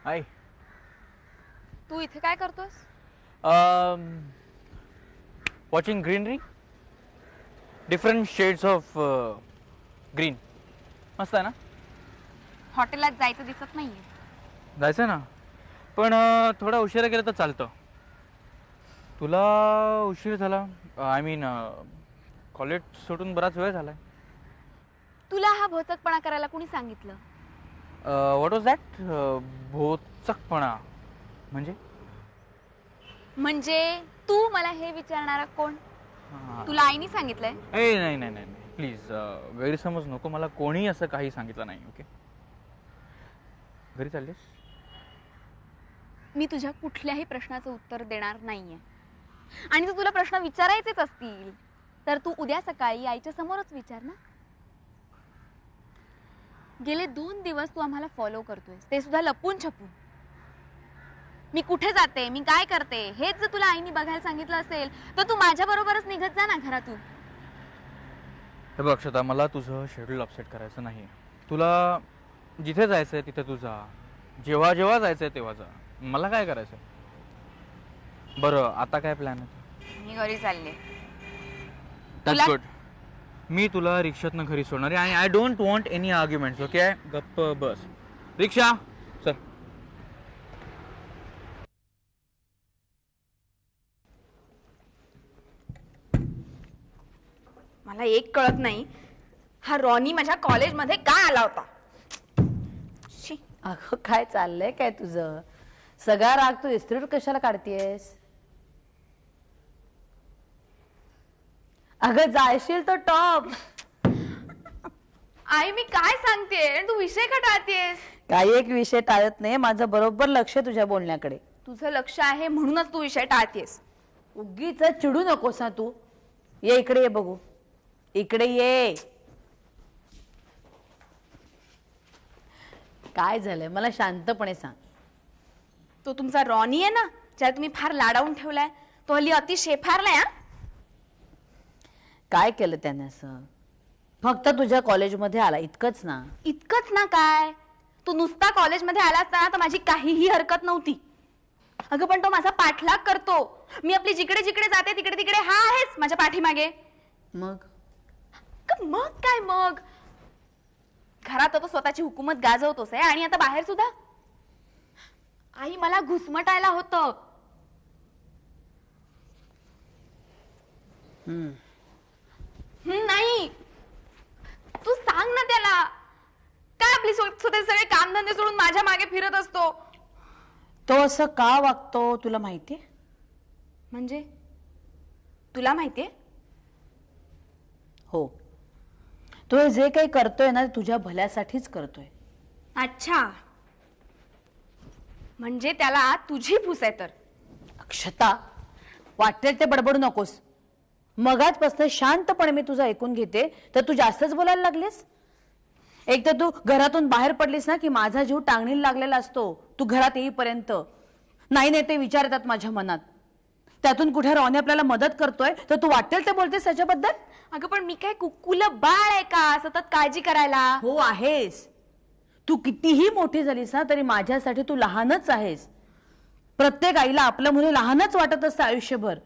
हाय. तू इथे काय करतोस? Watching greenery, different shades of green. मस्त आहे ना? हॉटेलात जायचं दिसत नाहीये. जायचं ना, पण थोडा उशिरा गेला तर चालतं. तुला उशीर झाला, आय मीन कॉलेज सोडून बराच वेळ झालाय. तुला हा भोचकपणा करायला कुणी सांगितलं? What was that? भोचकपणा म्हणजे? म्हणजे तू मला हे विचारणारा कोण? तुला आईनी सांगितलंय? नाही नाही नाही, प्लीज गैरसमज नको. मला कोणी असं काही सांगितलं नाही. ओके, घरी चाललीस? मी तुझ्या कुठल्याही प्रश्नाचं उत्तर देणार नाहीये. आणि जर तुला प्रश्न विचारायचेच असतील तर तू उद्या सकाळी आईच्या समोरच विचार ना. गेले 2 दिवस तू आम्हाला फॉलो करतोयस, ते सुद्धा लपून छपून. मी कुठे जाते, मी काय करते हेच जर तुला आईनी बघायला सांगितलं असेल तर तू माझ्या बरोबरच निघत जा ना घरातून. हे बघ अक्षता, मला तुझं शेड्यूल अपसेट करायचं नाही. तुला जिथे जायचंय तिथे तू जा, जेव्हा जेव्हा जायचंय तेव्हा जा. मला काय करायचंय? बरं, आता काय प्लॅन आहे? मी घरी चालले. That's good. मी तुला रिक्षातनं घरी सोडणार आहे. I don't want any arguments. Okay, गप्प बस. रिक्षा चल. मला एक कळत नाही, हा रॉनी माझ्या कॉलेजमध्ये का आला होता? अगं काय चाललंय काय तुझं? सगळा राग तू इस्त्रीवर कशाला काढतीयस? अगं जायशील तो टॉप. आई मी काय सांगते, तू विषय का टाळतेस? काही एक विषय टाळत नाही, माझं बरोबर लक्ष तुझ्या बोलण्याकडे. तुझं लक्ष आहे म्हणूनच तू विषय टाळतेस. उगीच चिडू नकोस ना तू. ये इकडे, ये बघू, इकडे ये. काय झालंय मला शांतपणे सांग. तो तुमचा रॉनी आहे ना, ज्याला तुम्ही फार लाडावून ठेवलाय, तो हल्ली अति शेफारलाय. हा, काय केलं त्याने असं? फक्त तुझ्या कॉलेजमध्ये आला इतकंच ना? इतकंच ना काय? तू नुसता कॉलेजमध्ये आला असता तर माझी काहीही हरकत नव्हती. अगं पण तो माझा पाठलाग करतो. मी आपली जिकडे जिकडे जाते तिकडे तिकडे हा आहेच माझ्या पाठीमागे. मग मग काय मग? घरात तो स्वतःची हुकूमत गाजवतोस आहे आणि आता बाहेर सुद्धा. आई मला घुसमटायला होतं. नाही, तू सांग ना त्याला. काय आपली स्वतः सगळे कामधंदे सोडून माझ्या मागे फिरत असतो? तो असं का वागतो तुला माहितीये? म्हणजे तुला माहितीये? हो, तो जे काही करतोय ना तुझ्या भल्यासाठीच करतोय. अच्छा, म्हणजे त्याला तुझी फूस आहे तर? अक्षता, वाटेल ते बडबडू नकोस. मगाचपासून शांतपणे मी तुझं ऐकून घेते तर तू जास्तच बोलायला लागलीस. एक तर तू घरातून बाहेर पडलीस ना की माझा जीव टांगणीला लागलेला असतो. तू घरात येईपर्यंत नाही नाही ते विचार येतात माझ्या मनात. त्यातून कुठे रॉनी आपल्याला मदत करतोय तर तू वाटेल ते बोलतेस त्याच्याबद्दल. अगं पण मी काय कुकुल बाळ आहे का सतत काळजी करायला? हो आहेस. तू कितीही मोठी झालीस ना तरी माझ्यासाठी तू लहानच आहेस. प्रत्येक आईला आपलं मुली लहानच वाटत असतं आयुष्यभर.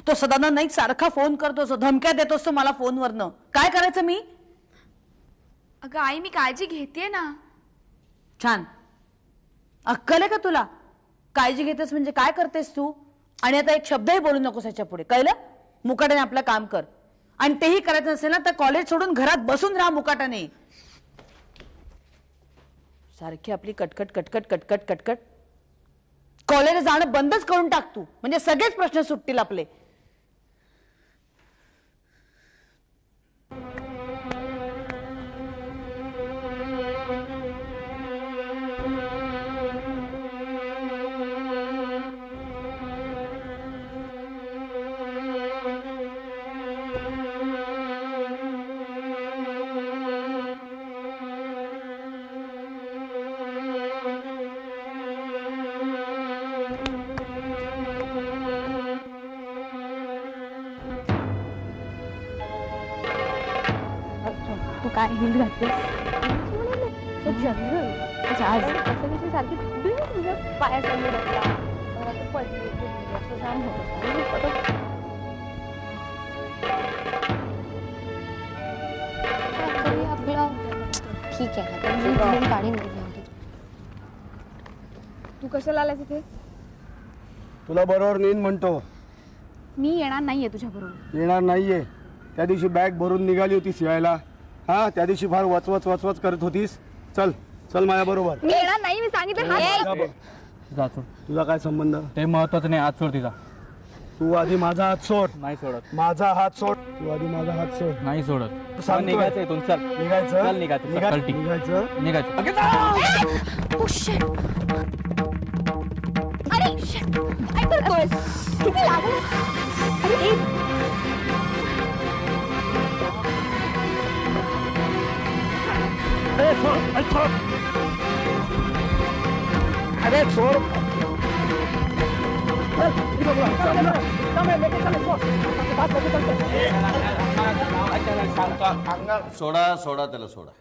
तो सदानंद नाईक सारखा फोन करतोस, धमक्या देतोस तो मला फोनवरनं. काय करायचं मी? अगं आई मी काळजी घेतेय ना. छान, अक्कल आहे का तुला? काळजी घेतेस म्हणजे काय करतेस तू? आणि आता एक शब्दही बोलू नकोस याच्या पुढे, कळलं? मुकाट्याने आपलं काम कर. आणि तेही करायचं असेल ना तर कॉलेज सोडून घरात बसून राहा मुकाट्याने. सारखी आपली कटकट कटकट कटकट कटकट. कॉलेजला जाणं बंदच करून टाक तू, म्हणजे सगळेच प्रश्न सुटतील आपले. तू काय हिल घालतेस? जनरल आज कसं कशी सारखी तुझ्या पायासमोर असता. घरात पडली, बिडली, असं जाम होत असतं. ठीक आहे आता मी घेऊन काढीन घरी. तू कशाला आलास इथे? तुला बरोबर नेईन म्हणतो. मी येणार नाहीये तुझ्या बरोबर. येणार नाहीये. त्या दिवशी बॅग भरून निघाली होतीस यायला. हा त्या दिवशी फार वचवच वचवच करत होतीस. चल चल माझ्या बरोबर. मी येणार नाही, मी सांगितलं. जा सोड. तुझा काय संबंध? ते महत्वाचं नाही, आज सोड तिचा. तू आधी माझा हात सोड. नाही सोडत. माझा हात सोड. तू आधी माझा हात सोड. नाही सोडत. सांगतोय. निघायचं इथून. चल निघायचं. चल निघायचं. चल, ठीक. निघायचं. निघायचं. अरे shit. काय करतोयस? किती लागलं? अरे अरे सोड. अरे सोड. अरे सोड. सोडा सोडा त्याला सोडा.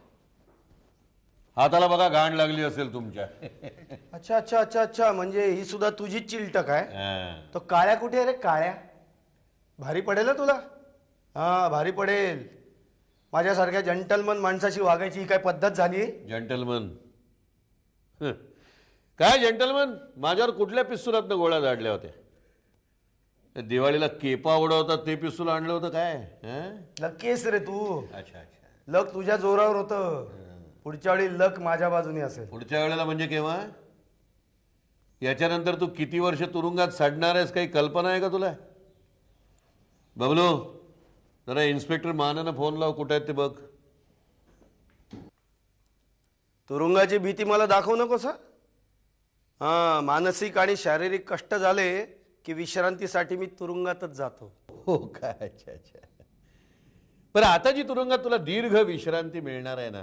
हाताला बघा घाण लागली असेल तुमच्या. अच्छा अच्छा अच्छा अच्छा म्हणजे ही सुद्धा तुझीच चिलटक आहे. हा. तो काळ्या कुठे रे? काळ्या भारी पडेल ना तुला. हा भारी पडेल. माझ्यासारख्या जंटलमन माणसाशी वागायची ही काय पद्धत झाली? जंटलमन काय जंटलमन? माझ्यावर कुठल्या पिस्तुलातनं गोळ्या झाडल्या होत्या? दिवाळीला केपा उडवतात ते पिस्तूल आणलं होतं काय? लकेस रे तू. अच्छा अच्छा. लक तुझ्या जोरावर होतं. पुढच्या वेळी लक माझ्या बाजूने असेल. पुढच्या वेळेला म्हणजे केव्हा? याच्यानंतर तू किती वर्ष तुरुंगात सडणार आहेस काही कल्पना आहे का तुला? बबलू जरा इन्स्पेक्टर मानानं फोन लाव. कुठे आहेत ते बघ. तुरुंगाची भीती मला दाखवू नकोस. हा मानसिक आणि शारीरिक कष्ट झाले की विश्रांतीसाठी मी तुरुंगातच जातो. हो काय? अच्छा अच्छा. पण आता जी तुरुंगात तुला दीर्घ विश्रांती मिळणार आहे ना,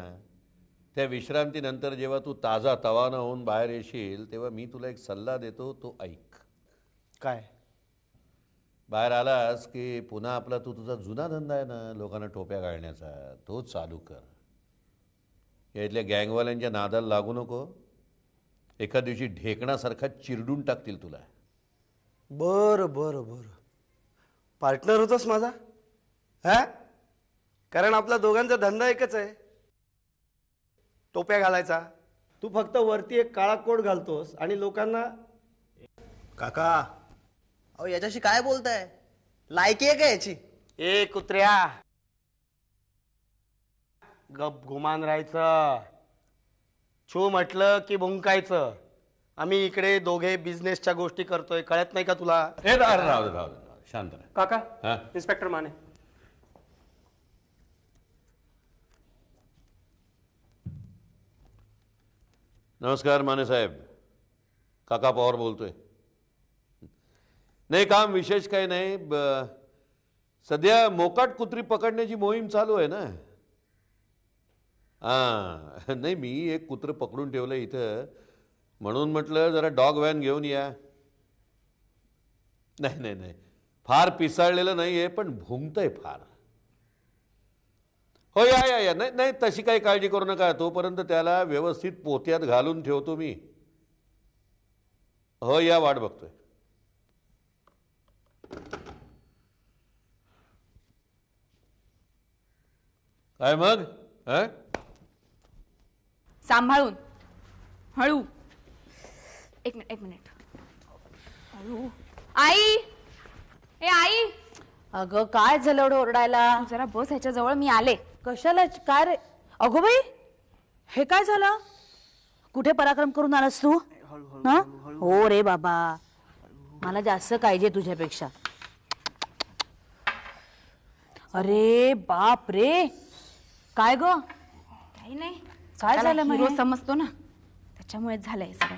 त्या विश्रांतीनंतर जेव्हा तू ताजा तवाना होऊन बाहेर येशील तेव्हा मी तुला एक सल्ला देतो, तो ऐक. काय? बाहेर आलास की पुन्हा आपला तुझा जुना धंदा आहे ना लोकांना टोप्या घालण्याचा, तो चालू कर. या इथल्या गँगवाल्यांच्या नादाला लागू नको. एका दिवशी ढेकणासारखा चिरडून टाकतील तुला. बरं बरं बरं. पार्टनर होतोस माझा? हा कारण आपला दोघांचा धंदा एकच आहे, टोप्या घालायचा. तू फक्त वरती एक काळा कोट घालतोस आणि लोकांना. काका अहो याच्याशी काय बोलताय? लायकी आहे का याची? ए कुत्र्या गप गुमान राहायचं. छू म्हटलं की भुंकायचं. आम्ही इकडे दोघे बिझनेसच्या गोष्टी करतोय, कळत नाही का तुला? राहू दे शांत राहा. काका हा? इन्स्पेक्टर माने. नमस्कार माने साहेब. काका पवार बोलतोय. नाही काम विशेष काही नाही. सध्या मोकाट कुत्री पकडण्याची मोहीम चालू आहे ना. हां नाही मी एक कुत्रं पकडून ठेवलं इथं, म्हणून म्हटलं जरा डॉग व्हॅन घेऊन या. नाही नाही नाही फार पिसाळलेलं नाही आहे पण भुंकतंय फार. हो या या या. नाही नाही तशी काही काळजी करू नका. तोपर्यंत त्याला व्यवस्थित पोत्यात घालून ठेवतो मी. हो या वाट बघतोय. काय मग? सांभाळून हळू. एक मिनिट हळू. आई ए आई अगं काय झालं एवढं ओरडायला? जरा बस ह्याच्या जवळ, मी आले. कशाला? काय रे? अगो बाई हे काय झालं? कुठे पराक्रम करून आलास तू? हा? हो रे बाबा, मला जास्त काळजी आहे तुझ्यापेक्षा. अरे बाप रे, काय ग? काही नाही. काय झालं? हिरो समजतो ना, त्याच्यामुळे झालंय सगळं.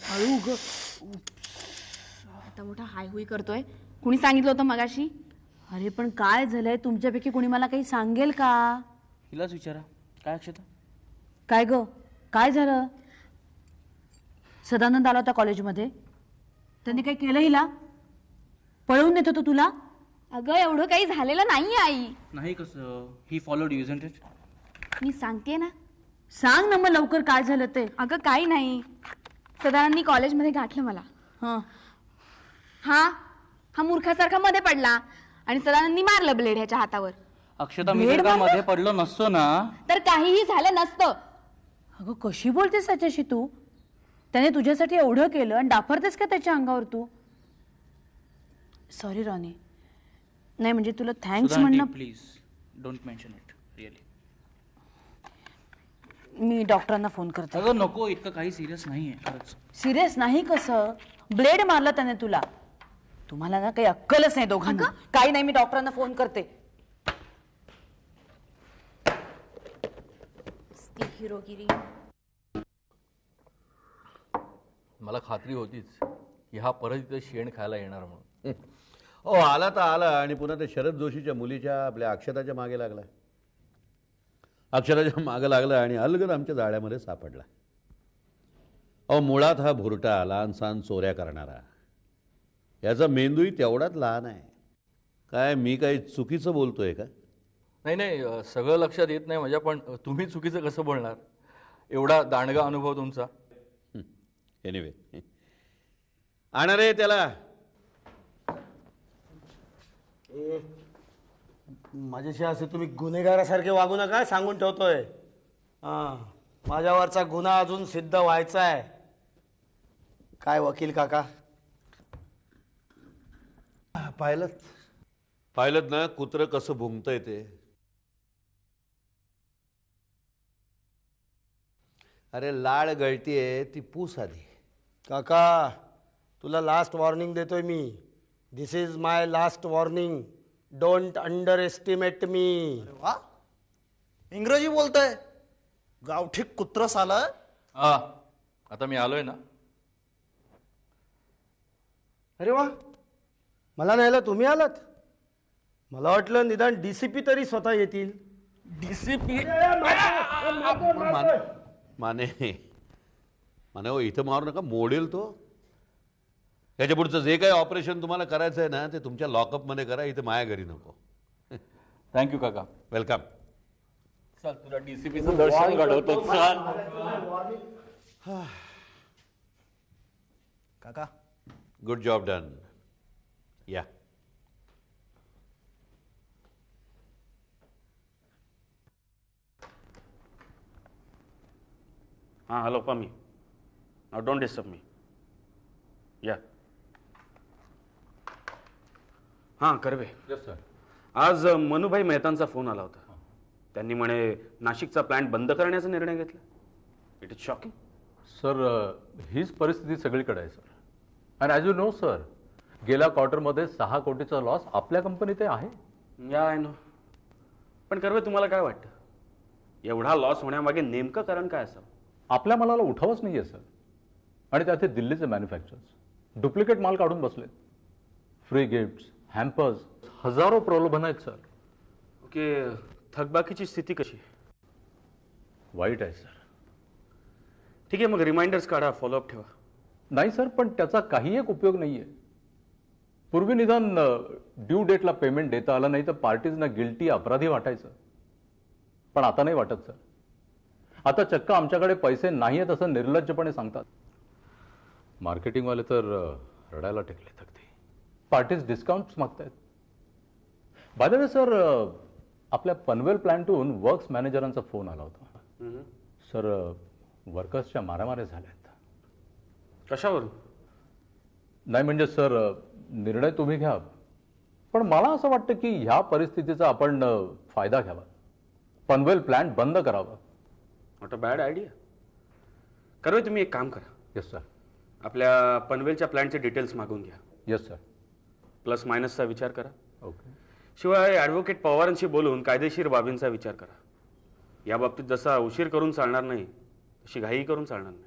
हळू ग. आता मोठा हाय हुई करतोय. कुणी सांगितलं होतं मगाशी? अरे पण काय झालंय? तुमच्यापैकी कोणी मला काही सांगेल का? हिलाच विचारा. काय अक्षता? काय ग काय झालं? सदानंद आला होता कॉलेजमध्ये, त्यांनी काही केलं हिला? पळवून नेतो तो तुला? अगं एवढं काही झालेलं नाही आई. नाही कसं? He followed you isn't it? मी सांगते ना, सांग ना मग लवकर काय झालं ते. अगं काही नाही, सदानंदनी कॉलेजमध्ये गाठलं मला. हं. हा मूर्खासारखा मध्ये पडला आणि सदानंदनी मारलं ब्लेड ह्याच्या हातावर. अक्षता मी जर का मध्ये पडलो नसतो ना तर काहीही झालं नसतं. अगं कशी बोलतेस त्याच्याशी तू? त्याने तुझ्यासाठी एवढं केलं आणि डाफरतेस का त्याच्या अंगावर तू? Sorry Ronnie. नाही म्हणजे तुला थँक्स म्हणणं. Please don't mention it really. मी डॉक्टरांना फोन करते. अगं नको, इतकं काही सिरियस नाहीये खरंच. सिरियस नाही कसं? ब्लेड मारला त्याने तुला. तुम्हाला ना काही अक्कलच नाही दोघांना. काही नाही, मी डॉक्टरांना फोन करते. हिरोगिरी. मला खात्री होतीच की हा परत इथं शेण खायला येणार म्हणून. हो आला तर आला आणि पुन्हा ते शरद जोशीच्या मुलीच्या आपल्या अक्षताच्या मागे लागला. अक्षताच्या मागे लागला आणि अलगद आमच्या जाळ्यामध्ये सापडला. अहो मुळात हा भुरटा लहान सहान चोऱ्या करणारा, याचा मेंदूही तेवढाच लहान आहे. काय मी काही चुकीचं बोलतोय का? नाही सगळं लक्षात येत नाही माझ्या, पण तुम्ही चुकीचं कसं बोलणार? एवढा दांडगा अनुभव तुमचा. एनिवे आणा रे त्याला. माझ्याशी असे तुम्ही गुन्हेगारासारखे वागू नका, सांगून ठेवतोय. हां, माझ्यावरचा गुन्हा अजून सिद्ध व्हायचा आहे. काय वकील काका, पाहिलं ना कुत्रं कसं भुंकतंय ते. अरे लाळ गळतीये ती पूस आधी. काका तुला लास्ट वॉर्निंग देतोय मी. This is my last warning. Don't underestimate me. वा, इंग्रजी बोलतोय. गावठी कुत्र साला. आता मी आलोय ना. अरे वा, मला न्यायला तुम्ही आलात? मला वाटलं निदान डीसीपी तरी स्वतः येतील. डीसीपी माने माने हो इथं मारू नका, मोडेल तो. याच्या पुढचं जे काही ऑपरेशन तुम्हाला करायचं आहे ना ते तुमच्या लॉकअपमध्ये करा, इथं माया घरी नको. थँक्यू काका. वेलकम. चल तुला डीसीपीचं दर्शन घडवतो. चल. काका गुड जॉब डन. या हां hello Pami. Don't disturb me. या. हां कर्वे. Yes sir. आज मनुभाई मेहतांचा फोन आला होता. त्यांनी म्हणे नाशिकचा प्लॅन्ट बंद करण्याचा निर्णय घेतला. It is shocking. सर हीच परिस्थिती सगळीकडे आहे sir. And as you know sir, गेल्या क्वार्टरमध्ये 6 कोटीचा लॉस आपल्या कंपनीत आहे. या आय नो. पण कर्वे तुम्हाला काय वाटतं, एवढा लॉस होण्यामागे नेमकं कारण काय असावं? आपल्या मालाला उठावच नाही आहे सर. आणि त्यात हे दिल्लीचे मॅन्युफॅक्चर्स डुप्लिकेट माल काढून बसलेत. फ्री गिफ्ट्स, हॅम्पर्स, हजारो प्रलोभन आहेत सर. ओके, थकबाकीची स्थिती कशी? वाईट आहे सर. ठीक आहे, मग रिमाइंडर्स काढा, फॉलोअप ठेवा. नाही सर, पण त्याचा काही एक उपयोग नाही आहे. पूर्वी निदान ड्यू डेटला पेमेंट देता आलं नाही तर पार्टीजना गिल्टी अपराधी वाटायचं. पण आता नाही वाटत सर. आता चक्क आमच्याकडे पैसे नाही आहेत असं निर्लज्जपणे सांगतात. मार्केटिंगवाले तर रडायला टेकलेत अगदी. पार्टीज डिस्काउंट्स मागतायत. बाय द वे सर, आपल्या पनवेल प्लॅन्टहून वर्क्स मॅनेजरांचा फोन आला होता. सर वर्कर्सच्या मारामाऱ्या झाल्यात. कशावरून? नाही म्हणजे सर, निर्णय तुम्ही घ्या, पण मला असं वाटतं की ह्या परिस्थितीचा आपण फायदा घ्यावा. पनवेल प्लॅन्ट बंद करावा. Not a bad idea. Karve तुम्ही एक काम करा. Yes sir. आपल्या पनवेलच्या प्लॅनचे डिटेल्स मागून घ्या. Yes sir. प्लस मायनसचा विचार करा. ओके. शिवाय ॲडव्होकेट पवारांशी बोलून कायदेशीर बाबींचा विचार करा. या बाबतीत जसा उशीर करून चालणार नाही तशी घाई करून चालणार नाही.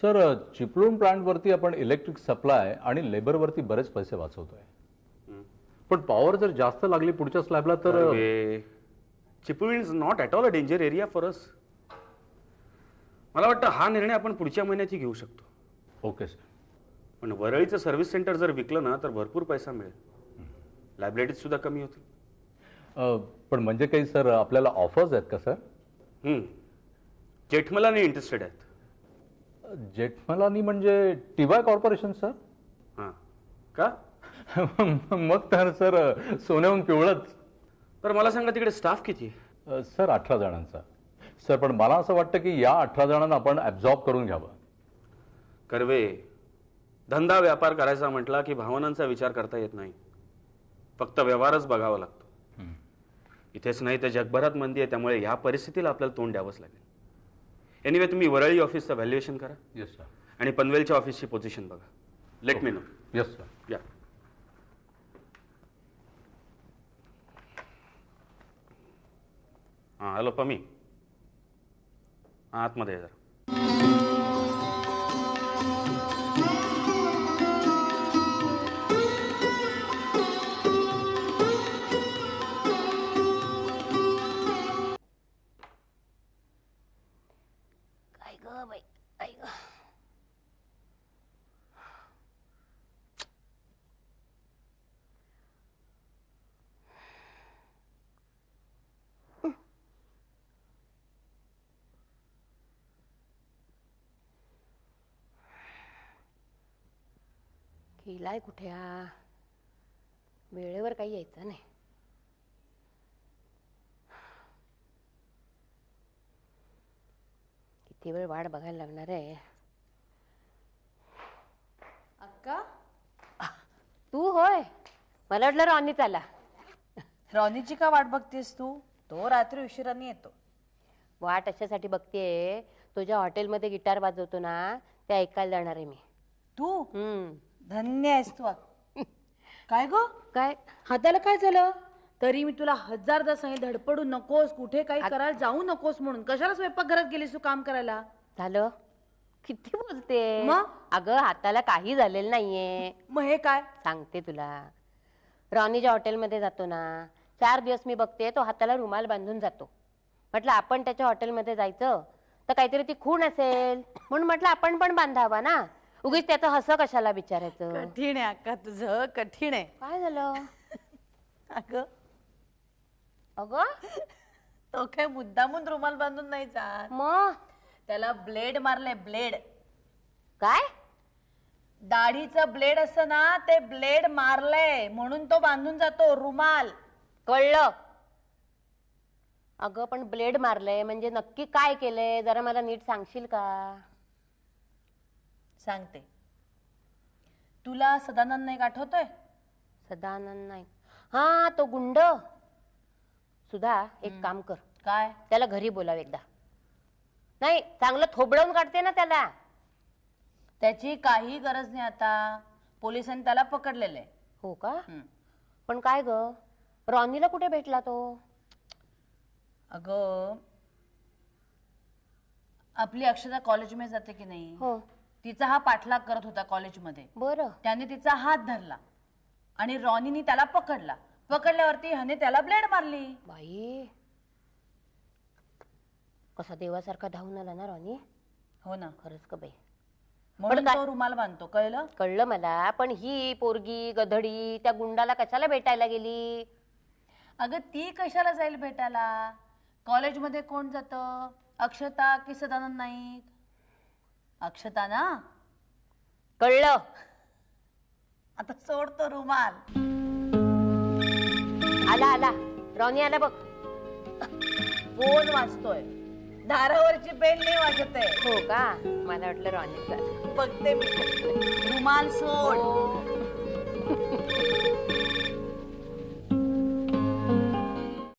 सर चिपळूण प्लांटवरती आपण इलेक्ट्रिक सप्लाय आणि लेबरवरती बरेच पैसे वाचवतोय. पण पॉवर जर जास्त लागली पुढच्या स्लॅबला तर Chiplun is not at all a danger area for us. मला वाटतं हा निर्णय आपण पुढच्या महिन्याची घेऊ शकतो. Okay sir. पण वरळीचं सर्व्हिस सेंटर जर विकलं ना तर भरपूर पैसा मिळेल. लायबिलिटीज सुद्धा कमी होतील. पण म्हणजे काही सर आपल्याला ऑफर्स आहेत का सर? जेठमलानी इंटरेस्टेड आहेत. जेठमलानी म्हणजे टीवाय कॉर्पोरेशन सर. हां का? मग तर सर सोन्याहून पिवळच. तर मला सांगा तिकडे स्टाफ किती आहे? सर 18 जणांचा. सर पण मला असं वाटतं की या 18 जणांना आपण ॲब्झॉर्ब करून घ्यावं. कर्वे, धंदा व्यापार करायचा म्हटला की भावनांचा विचार करता येत नाही, फक्त व्यवहारच बघावा लागतो. इथेच नाही तर जगभरात मंदी आहे, त्यामुळे या परिस्थितीला आपल्याला तोंड द्यावंच लागेल. एनिवे तुम्ही वरळी ऑफिसचं व्हॅल्युएशन करा. Yes sir. आणि पनवेलच्या ऑफिसची पोझिशन बघा. Let me know. Yes sir. या. हां हॅलो पमी. हां आतमध्ये आहे जरा. काय ग बाई, काय ग. गेलाय कुठे हा? वेळेवर काही यायचं नाही. किती वेळ वाट बघायला लागणार आहे. अक्का, तू होय? मला वाटलं रॉनीच आला. रॉनीची का वाट बघतेस तू? तो रात्री उशिराने येतो. वाट अशासाठी बघतेय, तुझ्या हॉटेलमध्ये गिटार वाजवतो ना, ते ऐकायला जाणार आहे मी. तू धन्य आहेस तू. काय ग, काय हाताला काय झालं? तरी मी तुला 1000दा सांगितलं धडपडू नकोस, कुठे काही करायला जाऊ नकोस म्हणून. कशाला स्वयंपाकघरात गेलीस तू काम करायला? झालं? किती बोलते मग? अगं हाताला काही झालेलं नाहीये. मग हे काय? सांगते तुला. रॉनीच्या हॉटेलमध्ये जातो ना, 4 दिवस मी बघते तो हाताला रुमाल बांधून जातो. म्हटलं आपण त्याच्या हॉटेलमध्ये जायचं तर काहीतरी ती खूण असेल म्हणून म्हटलं आपण पण बांधावा ना. उगीच त्याचं हसं कशाला विचारायचं. कठीण आहे अक्का तुझं, कठीण आहे. काय झालं? अगं अगं तो काय मुद्दामून रुमाल बांधून नाही जात. मग त्याला ब्लेड मारले. ब्लेड काय? दाढीचं ब्लेड असतं ना, ते ब्लेड मारलंय म्हणून तो बांधून जातो रुमाल. कळलं. अगं पण ब्लेड मारलंय म्हणजे नक्की काय केलंय जरा मला नीट सांगशील का? सांगते. तुला सदानंद नाईक आठवतोय? सदानंद नाईक, हा तो गुंड. सुधा एक काम कर, काय? त्याला घरी बोलाव एकदा. नाही चांगलं थोबडवून काढते ना त्याला. त्याची काही गरज नाही आता. पोलिसांनी त्याला पकडलेले. हो का? पण काय ग, रॉनीला कुठे भेटला तो? अगं आपली अक्षता कॉलेजमध्ये जाते की नाही, हो. तिचा हा पाठलाग करत होता कॉलेजमध्ये. बरं. त्याने तिचा हात धरला आणि रॉनीनी त्याला पकडला. पकडल्यावरती हने त्याला ब्लेड मारली. बाई कसा देवासारखा धावून आला ना रॉनी. हो ना. खरंच का बाई. म्हणून तो रुमाल बांधतो. कळलं? कळलं मला. पण ही पोरगी गधडी त्या गुंडाला कशाला भेटायला गेली? अगं ती कशाला जाईल भेटायला? कॉलेजमध्ये कोण जातं? अक्षता की सदानंद नाईक? अक्षता ना. कळलं. आता सोडतो रुमाल. आला आला रॉनी आला बघ. फोन वाजतोय. दारावरची बेल नाही वाजत आहे. हो का? मला वाटलं रॉनीचा. बघते मी. रुमाल सोड. हो.